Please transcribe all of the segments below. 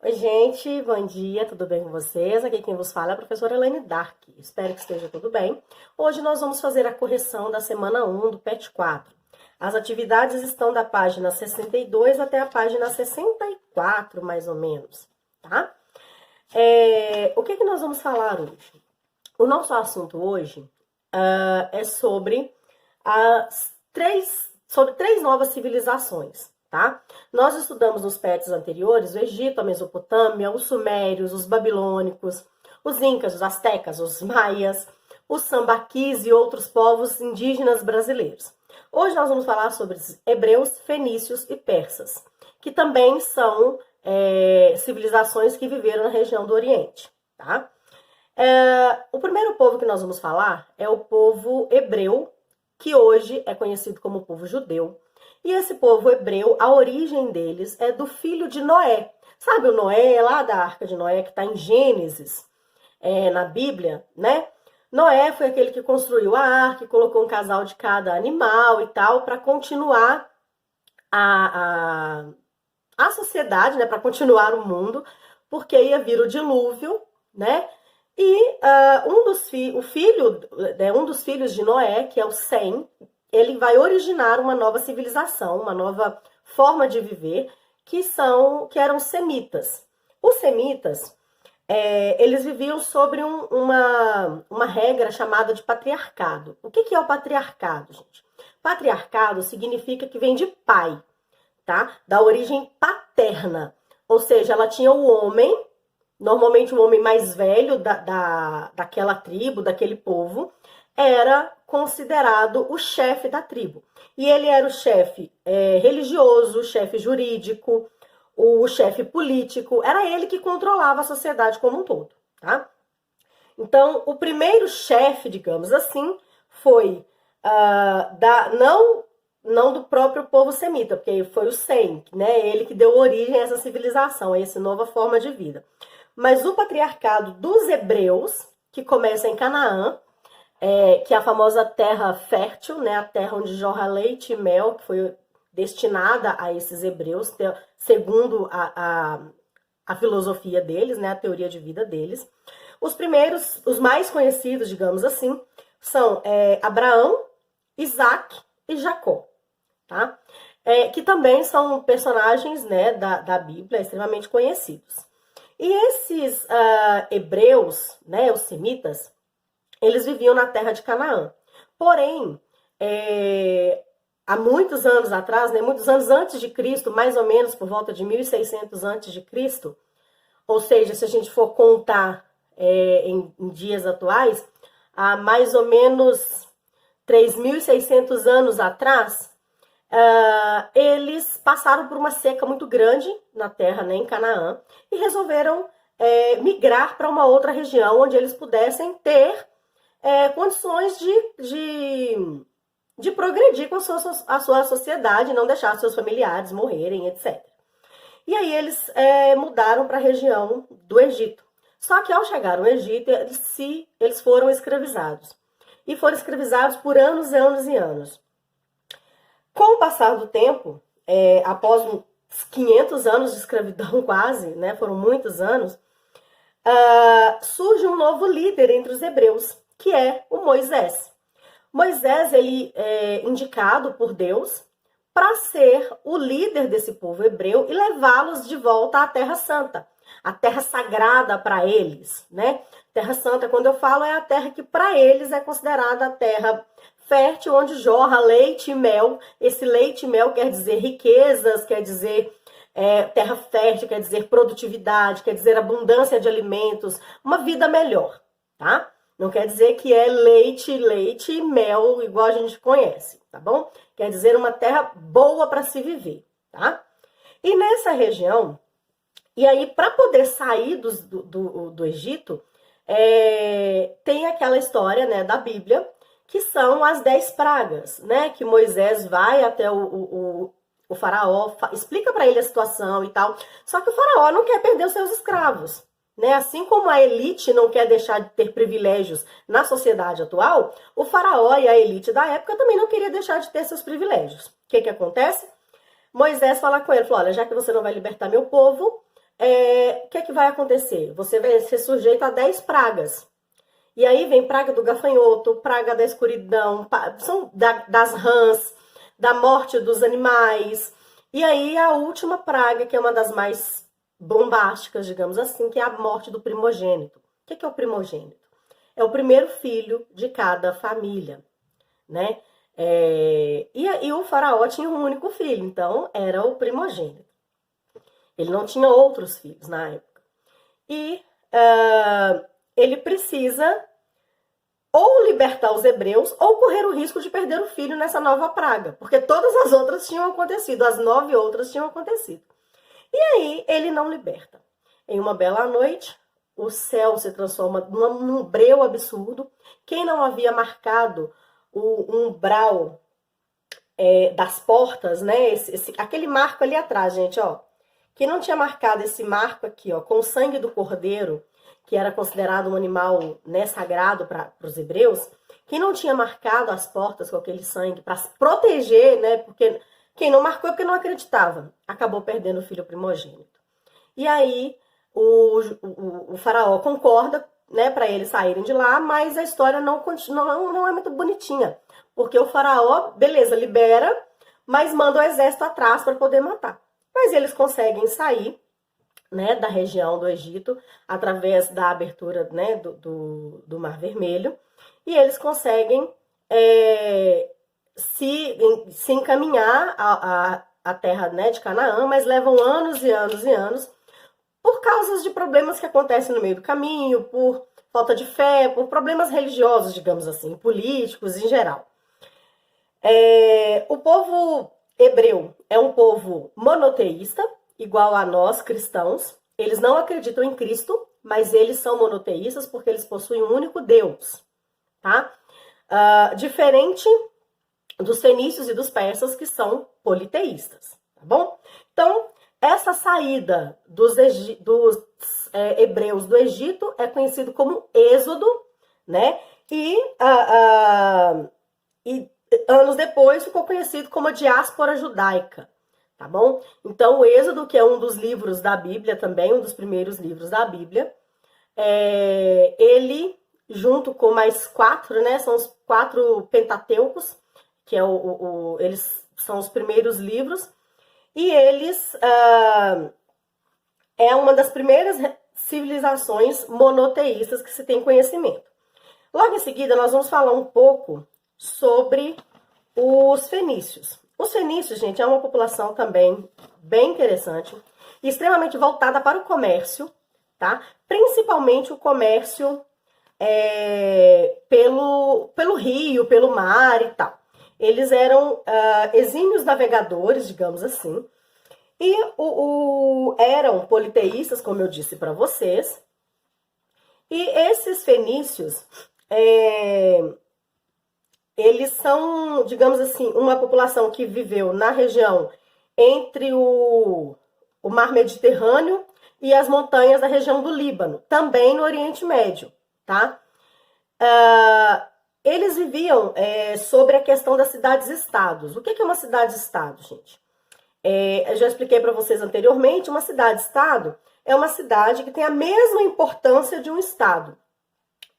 Oi, gente, bom dia, tudo bem com vocês? Aqui quem vos fala é a professora Elaine Dark. Espero que esteja tudo bem. Hoje nós vamos fazer a correção da semana 1 do PET 4. As atividades estão da página 62 até a página 64, mais ou menos, tá? O que nós vamos falar hoje? O nosso assunto hoje é sobre três novas civilizações. Tá? Nós estudamos nos PETs anteriores o Egito, a Mesopotâmia, os Sumérios, os Babilônicos, os Incas, os Astecas, os Maias, os Sambaquis e outros povos indígenas brasileiros. Hoje nós vamos falar sobre os hebreus, fenícios e persas, que também são civilizações que viveram na região do Oriente. Tá? O primeiro povo que nós vamos falar é o povo hebreu, que hoje é conhecido como povo judeu. E esse povo hebreu, a origem deles é do filho de Noé. Sabe o Noé lá da Arca de Noé, que está em Gênesis, na Bíblia, né? Noé foi aquele que construiu a arca, colocou um casal de cada animal e tal, para continuar a sociedade, né? Para continuar o mundo, porque ia vir o dilúvio, né? E um dos filhos de Noé, que é o Sem, ele vai originar uma nova civilização, uma nova forma de viver, que eram os semitas. Os semitas, eles viviam sobre uma regra chamada de patriarcado. O que é o patriarcado, gente? Patriarcado significa que vem de pai, tá? Da origem paterna. Ou seja, ela tinha o homem, normalmente o homem mais velho daquela tribo, daquele povo, era considerado o chefe da tribo. E ele era o chefe religioso, o chefe jurídico, o chefe político. Era ele que controlava a sociedade como um todo, tá? Então, o primeiro chefe, digamos assim, foi não do próprio povo semita, porque foi o Sem, né? Ele que deu origem a essa civilização, a essa nova forma de vida. Mas o patriarcado dos hebreus, que começa em Canaã, que é a famosa terra fértil, né? A terra onde jorra leite e mel, que foi destinada a esses hebreus, segundo a filosofia deles, né? A teoria de vida deles. Os primeiros, os mais conhecidos, digamos assim, são Abraão, Isaac e Jacó, tá? Que também são personagens, né, da Bíblia, extremamente conhecidos. E esses hebreus, né, os semitas, eles viviam na terra de Canaã. Porém, há muitos anos atrás, né, muitos anos antes de Cristo, mais ou menos por volta de 1600 antes de Cristo, ou seja, se a gente for contar em dias atuais, há mais ou menos 3.600 anos atrás, eles passaram por uma seca muito grande na terra, né, em Canaã, e resolveram migrar para uma outra região onde eles pudessem ter condições de progredir com a sua sociedade, não deixar seus familiares morrerem, etc. E aí eles mudaram para a região do Egito. Só que ao chegar no Egito, eles foram escravizados. E foram escravizados por anos e anos e anos. Com o passar do tempo, após uns 500 anos de escravidão quase, né, foram muitos anos, surge um novo líder entre os hebreus, que é o Moisés. Moisés, ele é indicado por Deus para ser o líder desse povo hebreu e levá-los de volta à Terra Santa, a terra sagrada para eles, né? Terra Santa, quando eu falo, é a terra que para eles é considerada a terra fértil, onde jorra leite e mel. Esse leite e mel quer dizer riquezas, quer dizer terra fértil, quer dizer produtividade, quer dizer abundância de alimentos, uma vida melhor, tá? Não quer dizer que é leite e mel igual a gente conhece, tá bom? Quer dizer uma terra boa para se viver, tá? E nessa região, e aí para poder sair do Egito, tem aquela história, né, da Bíblia, que são as 10 pragas, né? Que Moisés vai até o faraó, explica para ele a situação e tal. Só que o faraó não quer perder os seus escravos, né? Assim como a elite não quer deixar de ter privilégios na sociedade atual, o faraó e a elite da época também não queria deixar de ter seus privilégios. O que acontece? Moisés fala com ele, falou, olha, já que você não vai libertar meu povo, o que vai acontecer? Você vai ser sujeito a 10 pragas. E aí vem praga do gafanhoto, praga da escuridão, das rãs, da morte dos animais. E aí a última praga, que é uma das mais bombásticas, digamos assim, que é a morte do primogênito. O que é o primogênito? É o primeiro filho de cada família, né? E o faraó tinha um único filho, então era o primogênito. Ele não tinha outros filhos na época. E ele precisa ou libertar os hebreus ou correr o risco de perder o filho nessa nova praga, porque todas as outras tinham acontecido, as 9 outras tinham acontecido. E aí ele não liberta. Em uma bela noite, o céu se transforma num breu absurdo. Quem não havia marcado o umbral das portas, né? Aquele marco ali atrás, gente, ó. Quem não tinha marcado esse marco aqui, ó, com o sangue do cordeiro, que era considerado um animal, né, sagrado para os hebreus, quem não tinha marcado as portas com aquele sangue para se proteger, né? Porque quem não marcou é porque não acreditava, acabou perdendo o filho primogênito. E aí o faraó concorda, né, para eles saírem de lá, mas a história não é muito bonitinha, porque o faraó, beleza, libera, mas manda o exército atrás para poder matar. Mas eles conseguem sair, né, da região do Egito, através da abertura, né, do Mar Vermelho, e eles conseguem se encaminhar à terra, né, de Canaã, mas levam anos e anos e anos, por causa de problemas que acontecem no meio do caminho, por falta de fé, por problemas religiosos, digamos assim, políticos em geral. O povo hebreu é um povo monoteísta, igual a nós, cristãos. Eles não acreditam em Cristo, mas eles são monoteístas porque eles possuem um único Deus, tá? Diferente dos fenícios e dos persas, que são politeístas, tá bom? Então, essa saída dos hebreus do Egito é conhecido como Êxodo, né? E anos depois ficou conhecido como a diáspora judaica, tá bom? Então, o Êxodo, que é um dos livros da Bíblia também, um dos primeiros livros da Bíblia, ele, junto com mais 4, né, são os 4 Pentateucos, que eles são os primeiros livros, e eles é uma das primeiras civilizações monoteístas que se tem conhecimento. Logo em seguida, nós vamos falar um pouco sobre os fenícios. Os fenícios, gente, é uma população também bem interessante e extremamente voltada para o comércio, tá? Principalmente o comércio pelo rio, pelo mar e tal. Eles eram exímios navegadores, digamos assim, e eram politeístas, como eu disse para vocês. E esses fenícios, eles são, digamos assim, uma população que viveu na região entre o mar Mediterrâneo e as montanhas da região do Líbano, também no Oriente Médio, tá? Eles viviam sobre a questão das cidades-estados. O que é uma cidade-estado, gente? Eu já expliquei para vocês anteriormente, uma cidade-estado é uma cidade que tem a mesma importância de um estado.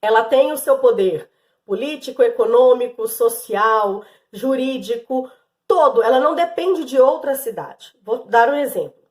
Ela tem o seu poder político, econômico, social, jurídico, todo. Ela não depende de outra cidade. Vou dar um exemplo.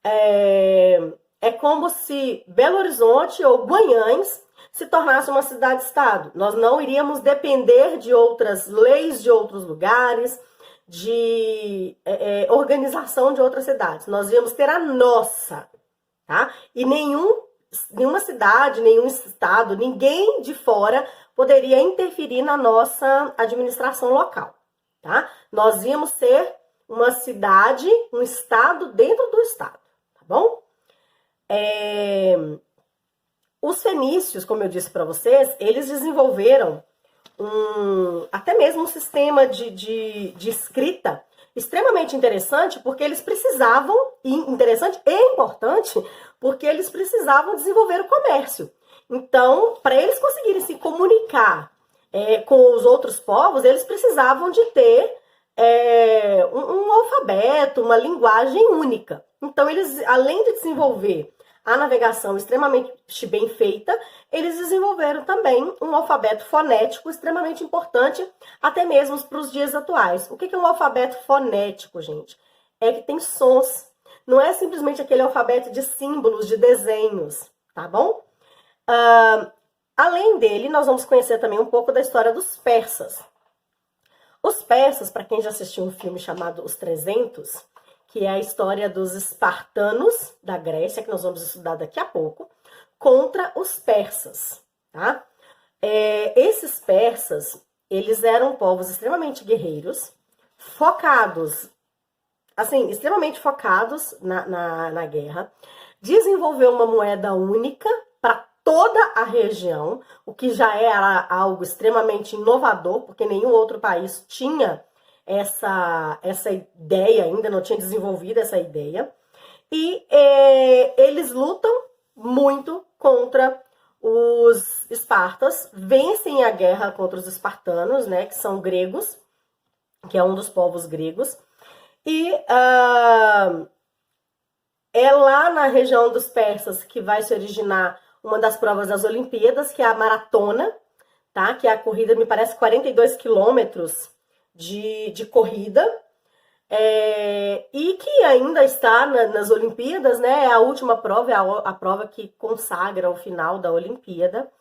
É como se Belo Horizonte ou Guanhães se tornasse uma cidade-estado. Nós não iríamos depender de outras leis de outros lugares, de organização de outras cidades. Nós íamos ter a nossa, tá? E nenhuma cidade, nenhum estado, ninguém de fora poderia interferir na nossa administração local, tá? Nós íamos ser uma cidade, um estado dentro do estado, tá bom? Os fenícios, como eu disse para vocês, eles desenvolveram até mesmo um sistema de escrita extremamente interessante, porque eles precisavam, interessante e importante, porque eles precisavam desenvolver o comércio. Então, para eles conseguirem se comunicar com os outros povos, eles precisavam de ter um alfabeto, uma linguagem única, Então, eles, além de desenvolver a navegação extremamente bem feita, eles desenvolveram também um alfabeto fonético extremamente importante, até mesmo para os dias atuais. O que é um alfabeto fonético, gente? É que tem sons. Não é simplesmente aquele alfabeto de símbolos, de desenhos, tá bom? Além dele, nós vamos conhecer também um pouco da história dos persas. Os persas, para quem já assistiu um filme chamado Os 300, que é a história dos espartanos da Grécia, que nós vamos estudar daqui a pouco, contra os persas, tá? Esses persas, eles eram povos extremamente guerreiros, focados, assim, extremamente focados na guerra, desenvolveu uma moeda única para toda a região, o que já era algo extremamente inovador, porque nenhum outro país tinha essa ideia ainda, não tinha desenvolvido essa ideia. E eles lutam muito contra os espartas, vencem a guerra contra os espartanos, né, que são gregos, que é um dos povos gregos. E é lá na região dos persas que vai se originar uma das provas das Olimpíadas, que é a maratona, tá? Que é a corrida, me parece, 42 quilômetros de corrida, e que ainda está nas Olimpíadas, né? É a última prova, é a prova que consagra o final da Olimpíada.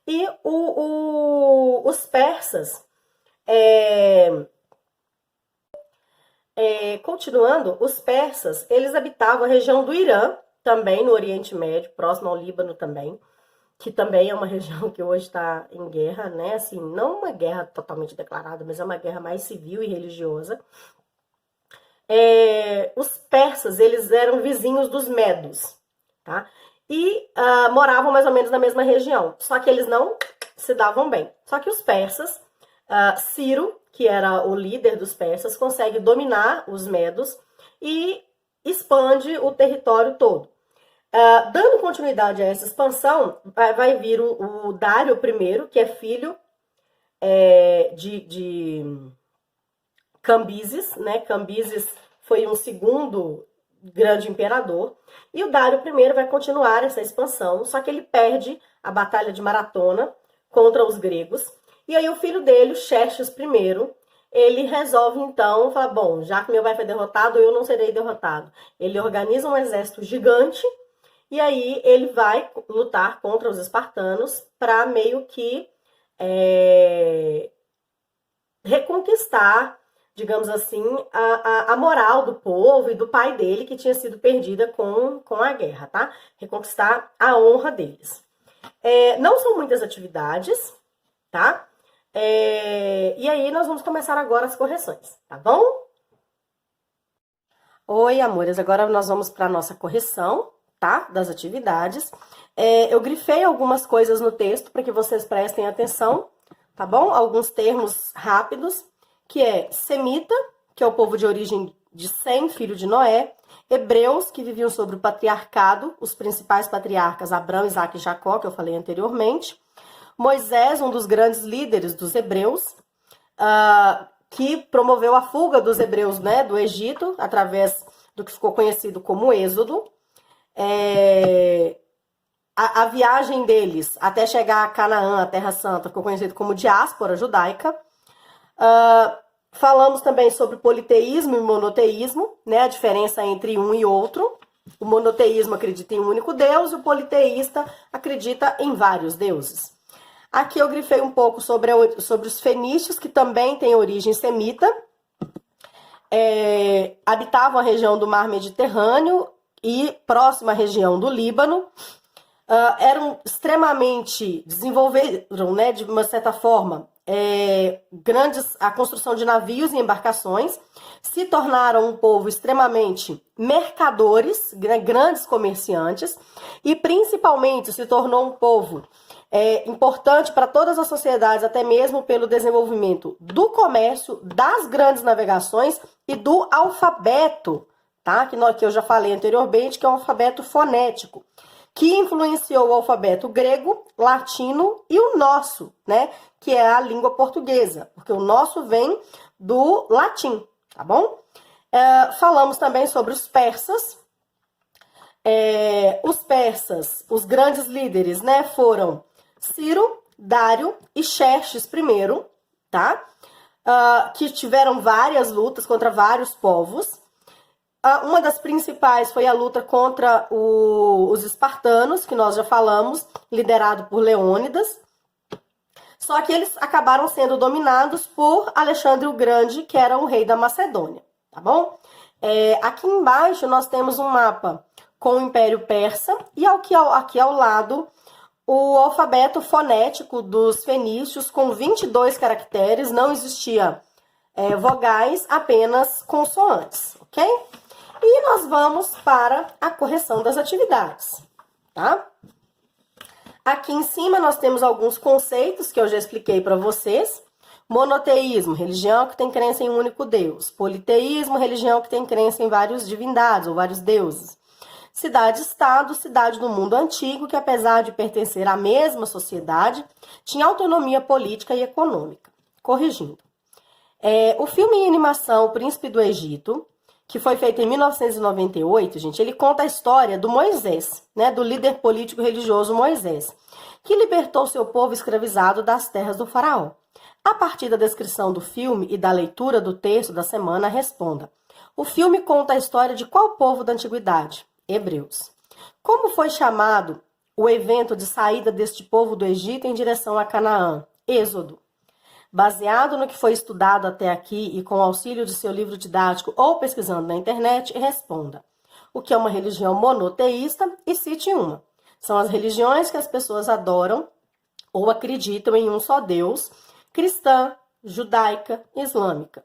E os persas, continuando, os persas, eles habitavam a região do Irã, também no Oriente Médio, próximo ao Líbano também, que também é uma região que hoje está em guerra, né? Assim, não uma guerra totalmente declarada, mas é uma guerra mais civil e religiosa. Os persas, eles eram vizinhos dos medos, tá? E moravam mais ou menos na mesma região, só que eles não se davam bem. Só que os persas, Ciro, que era o líder dos persas, consegue dominar os medos e expande o território todo. Dando continuidade a essa expansão, vai vir o Dário I, que é filho de Cambises, né? Cambises foi um segundo grande imperador. E o Dário I vai continuar essa expansão, só que ele perde a Batalha de Maratona contra os gregos. E aí o filho dele, o Xerxes I, ele resolve então, falar, bom, já que meu pai foi derrotado, eu não serei derrotado. Ele organiza um exército gigante, e aí ele vai lutar contra os espartanos para meio que reconquistar, digamos assim, a moral do povo e do pai dele, que tinha sido perdida com a guerra, tá? Reconquistar a honra deles. Não são muitas atividades, tá? E aí nós vamos começar agora as correções, tá bom? Oi, amores, agora nós vamos para a nossa correção, tá? Das atividades. Eu grifei algumas coisas no texto para que vocês prestem atenção, tá bom? Alguns termos rápidos, que é semita, que é o povo de origem de Sem, filho de Noé, hebreus, que viviam sobre o patriarcado, os principais patriarcas Abraão, Isaque e Jacó, que eu falei anteriormente, Moisés, um dos grandes líderes dos hebreus, que promoveu a fuga dos hebreus, né, do Egito, através do que ficou conhecido como Êxodo. A viagem deles até chegar a Canaã, a Terra Santa, ficou conhecido como diáspora judaica. Falamos também sobre politeísmo e monoteísmo, né, a diferença entre um e outro. O monoteísmo acredita em um único Deus e o politeísta acredita em vários deuses. Aqui eu grifei um pouco sobre os fenícios, que também têm origem semita. Habitavam a região do Mar Mediterrâneo e próxima à região do Líbano. Eram extremamente, desenvolveram, né, de uma certa forma, a construção de navios e embarcações, se tornaram um povo extremamente mercadores, grandes comerciantes, e principalmente se tornou um povo importante para todas as sociedades, até mesmo pelo desenvolvimento do comércio, das grandes navegações e do alfabeto, tá? Que eu já falei anteriormente, que é o alfabeto fonético, que influenciou o alfabeto grego, latino e o nosso, né? Que é a língua portuguesa, porque o nosso vem do latim, tá bom? Falamos também sobre os persas, Os persas, os grandes líderes, né, foram Ciro, Dário e Xerxes I, tá? Que tiveram várias lutas contra vários povos. Uma das principais foi a luta contra os espartanos, que nós já falamos, liderado por Leônidas. Só que eles acabaram sendo dominados por Alexandre o Grande, que era o rei da Macedônia, tá bom? Aqui embaixo nós temos um mapa com o Império Persa e aqui ao lado o alfabeto fonético dos fenícios com 22 caracteres, não existia vogais, apenas consoantes, ok? E nós vamos para a correção das atividades, tá? Aqui em cima nós temos alguns conceitos que eu já expliquei para vocês. Monoteísmo, religião que tem crença em um único Deus. Politeísmo, religião que tem crença em várias divindades ou vários deuses. Cidade-estado, cidade do mundo antigo, que apesar de pertencer à mesma sociedade, tinha autonomia política e econômica. Corrigindo. O filme em animação O Príncipe do Egito, que foi feito em 1998, gente, ele conta a história do Moisés, né, do líder político religioso Moisés, que libertou seu povo escravizado das terras do faraó. A partir da descrição do filme e da leitura do texto da semana, responda. O filme conta a história de qual povo da antiguidade? Hebreus. Como foi chamado o evento de saída deste povo do Egito em direção a Canaã? Êxodo. Baseado no que foi estudado até aqui e com o auxílio de seu livro didático ou pesquisando na internet, responda. O que é uma religião monoteísta? E cite uma. São as religiões que as pessoas adoram ou acreditam em um só Deus, cristã, judaica, islâmica.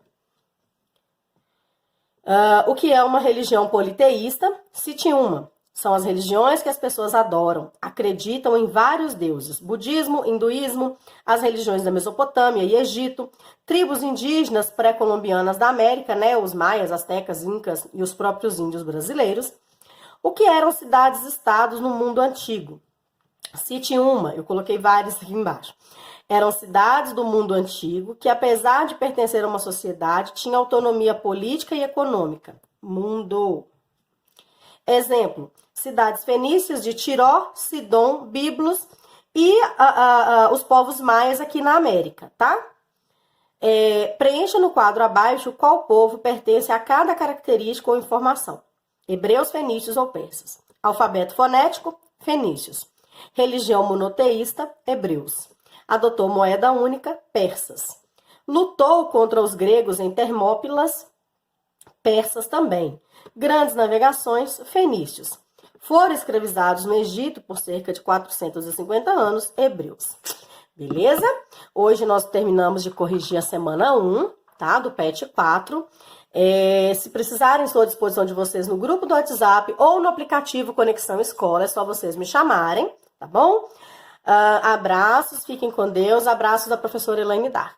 O que é uma religião politeísta? Cite uma. São as religiões que as pessoas adoram, acreditam em vários deuses. Budismo, hinduísmo, as religiões da Mesopotâmia e Egito, tribos indígenas pré-colombianas da América, né, os maias, astecas, incas e os próprios índios brasileiros. O que eram cidades-estados no mundo antigo? Cite uma, eu coloquei várias aqui embaixo. Eram cidades do mundo antigo que, apesar de pertencer a uma sociedade, tinham autonomia política e econômica. Mundo. Exemplo, cidades fenícias de Tiró, Sidom, Biblos e os povos maias aqui na América, tá? Preencha no quadro abaixo qual povo pertence a cada característica ou informação. Hebreus, fenícios ou persas. Alfabeto fonético, fenícios. Religião monoteísta, hebreus. Adotou moeda única, persas. Lutou contra os gregos em Termópilas, persas também. Grandes navegações, fenícios. Foram escravizados no Egito por cerca de 450 anos, hebreus. Beleza? Hoje nós terminamos de corrigir a semana 1, tá? Do PET 4. Se precisarem, estou à disposição de vocês no grupo do WhatsApp ou no aplicativo Conexão Escola, é só vocês me chamarem, tá bom? Abraços, fiquem com Deus. Abraços da professora Elaine Dark.